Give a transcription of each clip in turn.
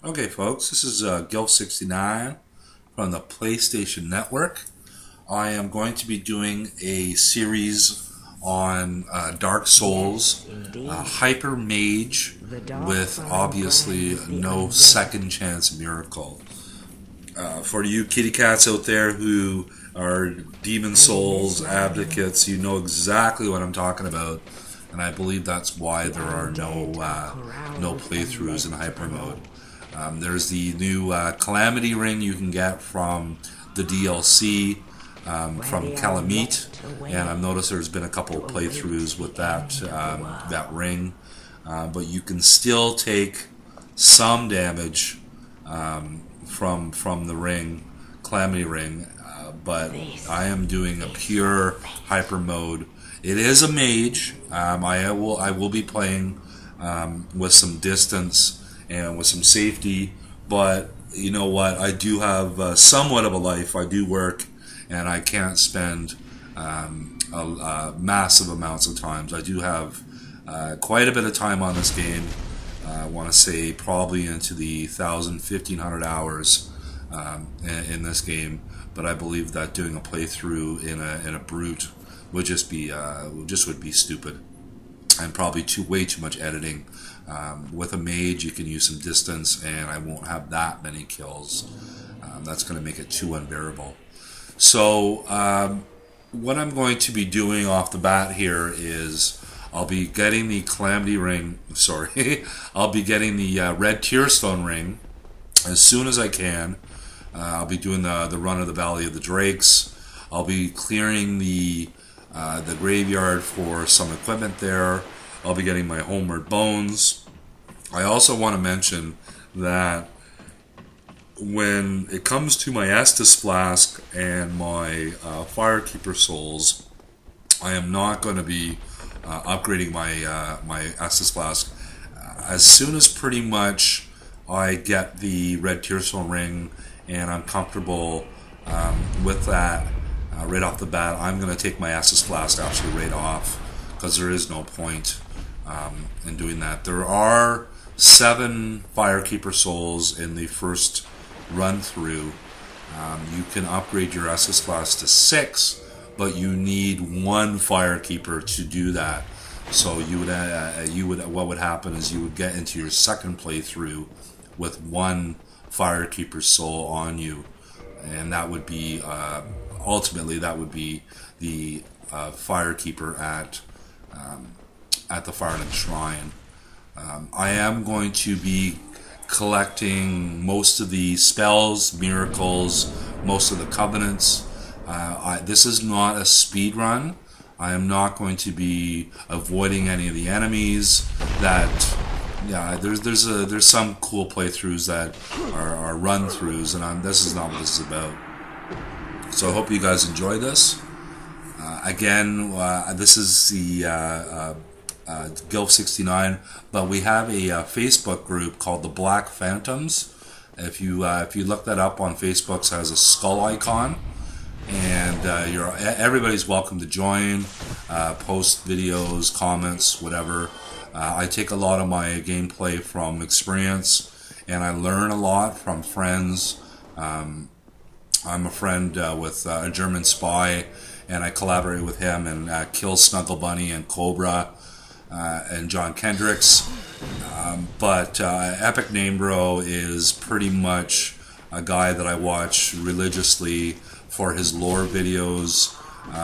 Okay, folks, this is Gilf69 from the PlayStation Network. I am going to be doing a series on Dark Souls, Hyper Mage, with obviously no second chance miracle. For you kitty cats out there who are Demon Souls advocates, you know exactly what I'm talking about, and I believe that's why there are no playthroughs in Hyper Mode. There's the new Calamity Ring you can get from the DLC from Calamite, and I've noticed there's been a couple of playthroughs with that ring, but you can still take some damage from the ring, Calamity Ring, but I am doing a pure hyper mode. It is a mage. I will be playing with some distance and with some safety, but you know what? I do have somewhat of a life. I do work, and I can't spend massive amounts of times. I do have quite a bit of time on this game. I want to say probably into the 1,000-1,500 hours in this game, but I believe that doing a playthrough in a brute would just be would be stupid, and probably way too much editing. With a mage, you can use some distance, and I won't have that many kills. That's going to make it too unbearable. So, what I'm going to be doing off the bat here is I'll be getting the Calamity Ring. Sorry, I'll be getting the red tearstone ring as soon as I can. I'll be doing the run of the Valley of the Drakes. I'll be clearing the graveyard for some equipment there. I'll be getting my homeward bones. I also want to mention that when it comes to my Estus Flask and my Firekeeper Souls, I am not going to be upgrading my Estus Flask. As soon as pretty much I get the red tearstone ring and I'm comfortable with that right off the bat, I'm going to take my Estus Flask actually right off, because there is no point in doing that. There are 7 Firekeeper Souls in the first run through. You can upgrade your Estus Flask to 6, but you need 1 Firekeeper to do that. So what would happen is you would get into your second playthrough with 1 Firekeeper Soul on you, and that would be ultimately that would be the Firekeeper at the Fireland Shrine. I am going to be collecting most of the spells, miracles, most of the covenants. This is not a speed run. I am not going to be avoiding any of the enemies. There's some cool playthroughs that are run throughs, and this is not what this is about. So I hope you guys enjoy this. Again, this is the Gilf69, but we have a Facebook group called the Black Phantoms. If you look that up on Facebook, it has a skull icon, and everybody's welcome to join, post videos, comments, whatever. I take a lot of my gameplay from experience, and I learn a lot from friends. I'm a friend with a German spy, and I collaborate with him and kill Snuggle Bunny and Cobra and John Kendricks. But Epic Namebro is pretty much a guy that I watch religiously for his lore videos.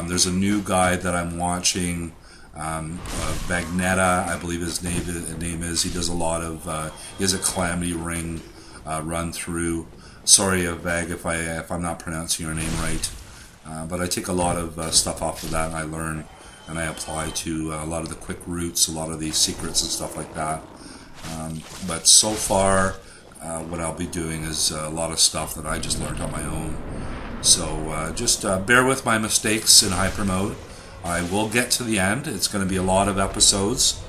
There's a new guy that I'm watching, Vagnetta, I believe his name is. He does a lot of, he has a Calamity Ring run through. Sorry, Vag, if I'm not pronouncing your name right. But I take a lot of stuff off of that, and I learn, and I apply to a lot of the quick routes, a lot of the secrets and stuff like that. But so far, what I'll be doing is a lot of stuff that I just learned on my own. So just bear with my mistakes in hyper mode. I will get to the end. It's going to be a lot of episodes.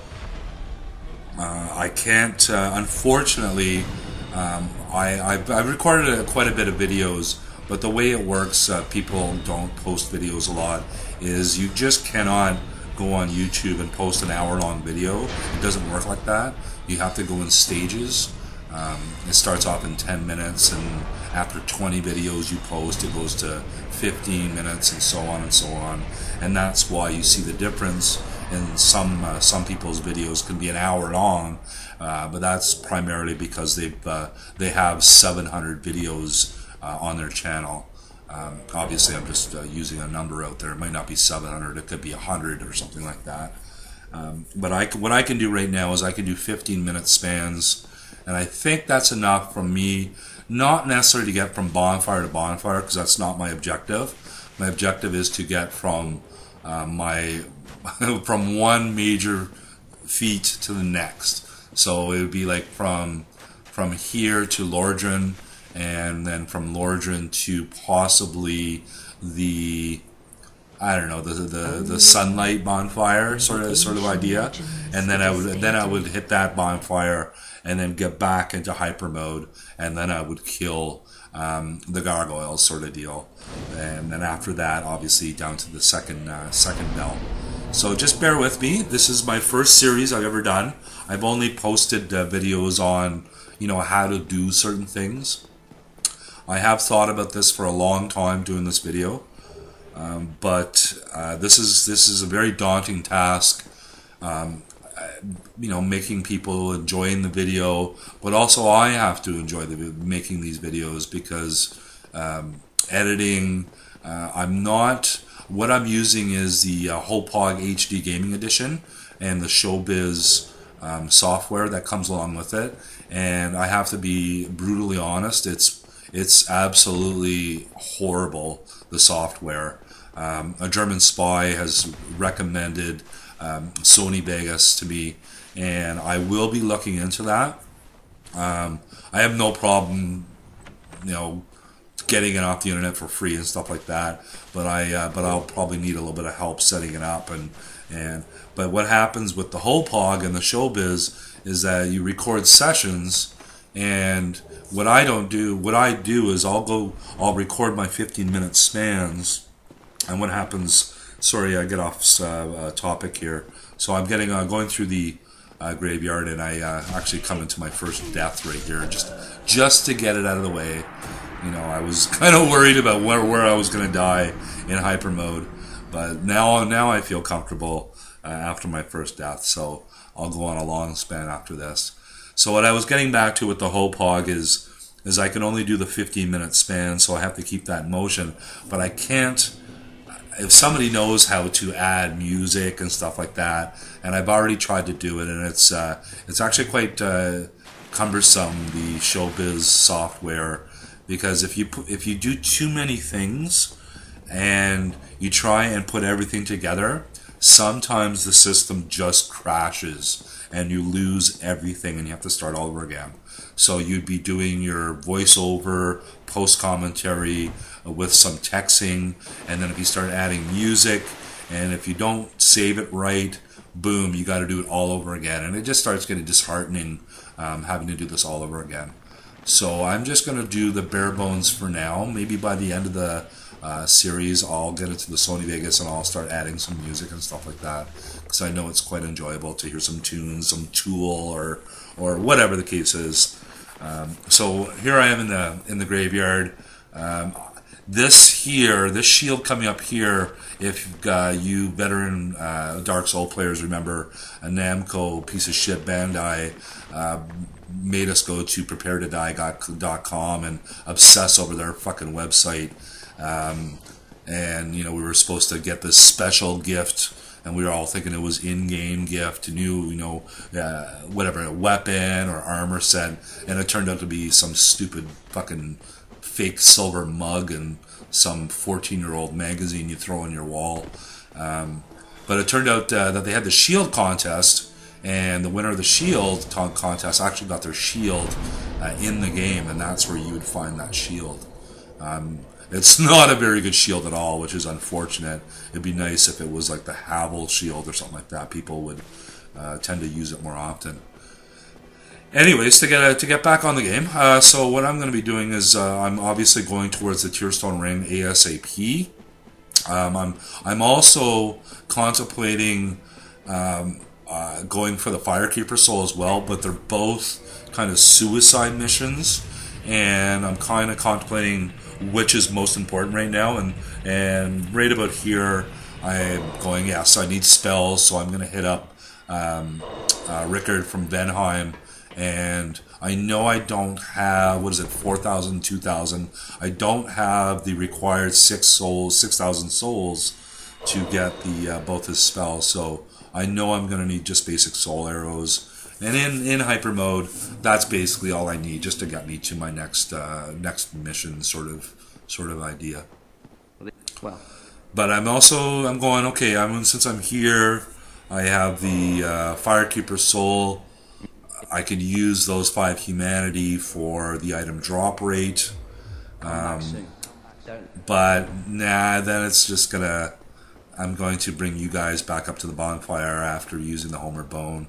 I can't, unfortunately, I've recorded quite a bit of videos, but the way it works, people don't post videos a lot, is you just cannot go on YouTube and post an hour-long video. It doesn't work like that. You have to go in stages. It starts off in 10 minutes, and after 20 videos you post, it goes to 15 minutes, and so on and so on. And that's why you see the difference in some people's videos can be an hour long, but that's primarily because they have 700 videos on their channel. Obviously, I'm just using a number out there. It might not be 700; it could be 100 or something like that. But what I can do right now is I can do 15-minute spans, and I think that's enough from me. Not necessarily to get from bonfire to bonfire, because that's not my objective. My objective is to get from from one major feat to the next. So it would be like from here to Lordran, and then from Lordran to possibly the, I don't know, the sunlight bonfire sort of idea, and then I would hit that bonfire and then get back into hyper mode, and then I would kill the gargoyles sort of deal, and then after that, obviously down to the second bell. So just bear with me. This is my first series I've ever done. I've only posted videos on, you know, how to do certain things. I have thought about this for a long time, doing this video, but this is a very daunting task. You know, making people enjoying the video, but also I have to enjoy making these videos, because editing, what I'm using is the Hopog HD Gaming Edition and the Showbiz software that comes along with it, and I have to be brutally honest, it's absolutely horrible, the software. A German spy has recommended Sony Vegas to me, and I will be looking into that. I have no problem, you know, getting it off the internet for free and stuff like that, but I'll probably need a little bit of help setting it up, but what happens with the Hopog and the Showbiz is that you record sessions, and what I do is I'll record my 15-minute spans, and what happens, sorry, I get off topic here. So I'm going through the graveyard, and I actually come into my first death right here, just to get it out of the way. You know, I was kind of worried about where I was going to die in hyper mode, but now I feel comfortable after my first death. So I'll go on a long span after this. So what I was getting back to with the Hopog is I can only do the 15-minute span, so I have to keep that in motion, but I can't. If somebody knows how to add music and stuff like that, and I've already tried to do it, and it's actually quite cumbersome, the Showbiz software, because if you do too many things and you try and put everything together, sometimes the system just crashes and you lose everything and you have to start all over again. So you'd be doing your voiceover, post commentary with some texting, and then if you start adding music, and if you don't save it right, boom, you got to do it all over again, and it just starts getting disheartening having to do this all over again. So I'm just going to do the bare bones for now. Maybe by the end of the series I'll get into the Sony Vegas and I'll start adding some music and stuff like that, because I know it's quite enjoyable to hear some tunes, some Tool, or whatever the case is. So here I am in the graveyard. This shield coming up here, if you veteran Dark Soul players remember, a Namco piece of shit Bandai made us go to preparetodie.com and obsess over their fucking website. And you know, we were supposed to get this special gift, and we were all thinking it was in-game gift, new, you know, whatever, a weapon or armor set, and it turned out to be some stupid fucking fake silver mug and some 14-year-old magazine you throw on your wall. But it turned out that they had the shield contest, and the winner of the shield contest actually got their shield in the game, and that's where you would find that shield. It's not a very good shield at all, which is unfortunate. It'd be nice if it was like the Havel shield or something like that. People would tend to use it more often. Anyways, to get back on the game, so what I'm going to be doing is I'm obviously going towards the Tearstone Ring ASAP. I'm also contemplating going for the Firekeeper Soul as well, but they're both kind of suicide missions, and I'm kind of contemplating which is most important right now. And right about here, I'm going, yeah, so I need spells, so I'm going to hit up Rickard from Venheim, and I know I don't have, what is it, 4,000, 2,000. I don't have the required 6,000 souls to get the both his spells, so I know I'm going to need just basic soul arrows. And in hyper mode, that's basically all I need just to get me to my next mission sort of idea. Well, but I'm going, okay, since I'm here, I have the Firekeeper Soul. I could use those 5 humanity for the item drop rate. But nah, then it's just gonna, I'm going to bring you guys back up to the bonfire after using the Homer Bone.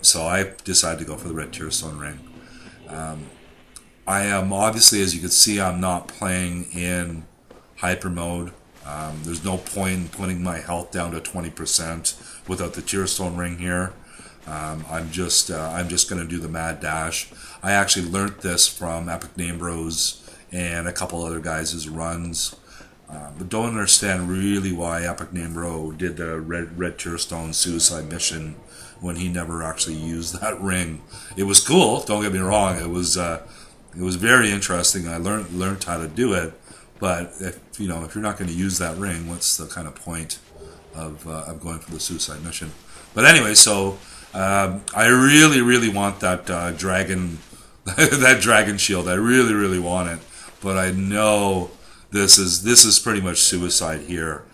So I decided to go for the red tearstone ring. I am obviously, as you can see, I'm not playing in hyper mode. There's no point in putting my health down to 20% without the tearstone ring here. I'm just going to do the mad dash. I actually learnt this from Epic Name Bros and a couple other guys' runs, but don't understand really why Epic Name Bro did the red tearstone suicide mission when he never actually used that ring. It was cool. Don't get me wrong. It was very interesting. I learned how to do it. But if you're not going to use that ring, what's the kind of point of going for the suicide mission? But anyway, so I really want that dragon, that dragon shield. I really want it. But I know this is pretty much suicide here.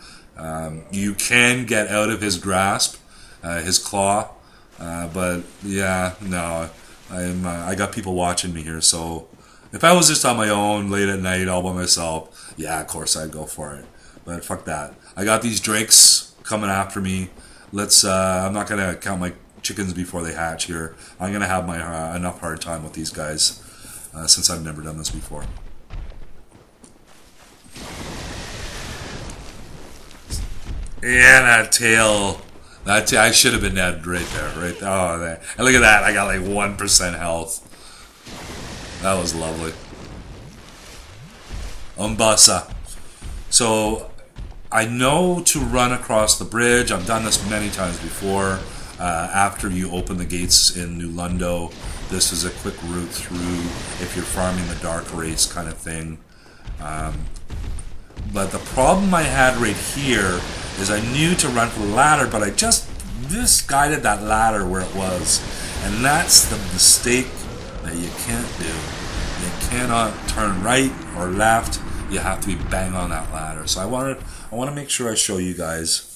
You can get out of his grasp, his claw, but yeah, no, I got people watching me here, so. If I was just on my own, late at night, all by myself, yeah, of course I'd go for it. But fuck that. I got these drakes coming after me. I'm not going to count my chickens before they hatch here. I'm going to have my enough hard time with these guys, since I've never done this before. Yeah, that tail. I should have been dead right there. Oh, there. And look at that. I got like 1% health. That was lovely. Umbasa. So, I know to run across the bridge. I've done this many times before. After you open the gates in New Lundo, this is a quick route through if you're farming the dark race kind of thing. But the problem I had right here is I knew to run for the ladder, but I just misguided that ladder where it was. And that's the mistake that you can't do. You cannot turn right or left. You have to be bang on that ladder. So I want to make sure I show you guys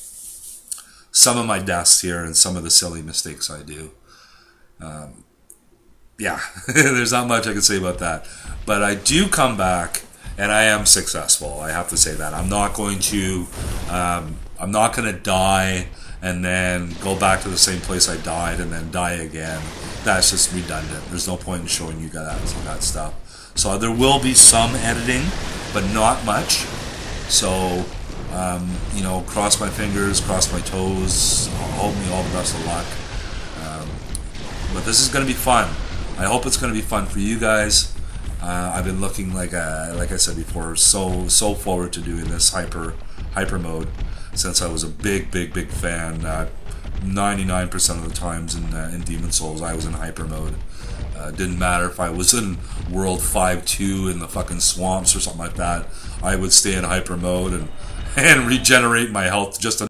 some of my deaths here and some of the silly mistakes I do. Yeah, there's not much I can say about that. But I do come back and I am successful. I have to say that. I'm not going to die and then go back to the same place I died and then die again. That's just redundant. There's no point in showing you guys that stuff. So there will be some editing, but not much. So, cross my fingers, cross my toes, hope me all the best of luck. But this is going to be fun. I hope it's going to be fun for you guys. I've been looking, like I said before, so forward to doing this hyper mode since I was a big fan. 99% of the times in Demon Souls, I was in hyper mode. Didn't matter if I was in World 5-2 in the fucking swamps or something like that. I would stay in hyper mode and regenerate my health just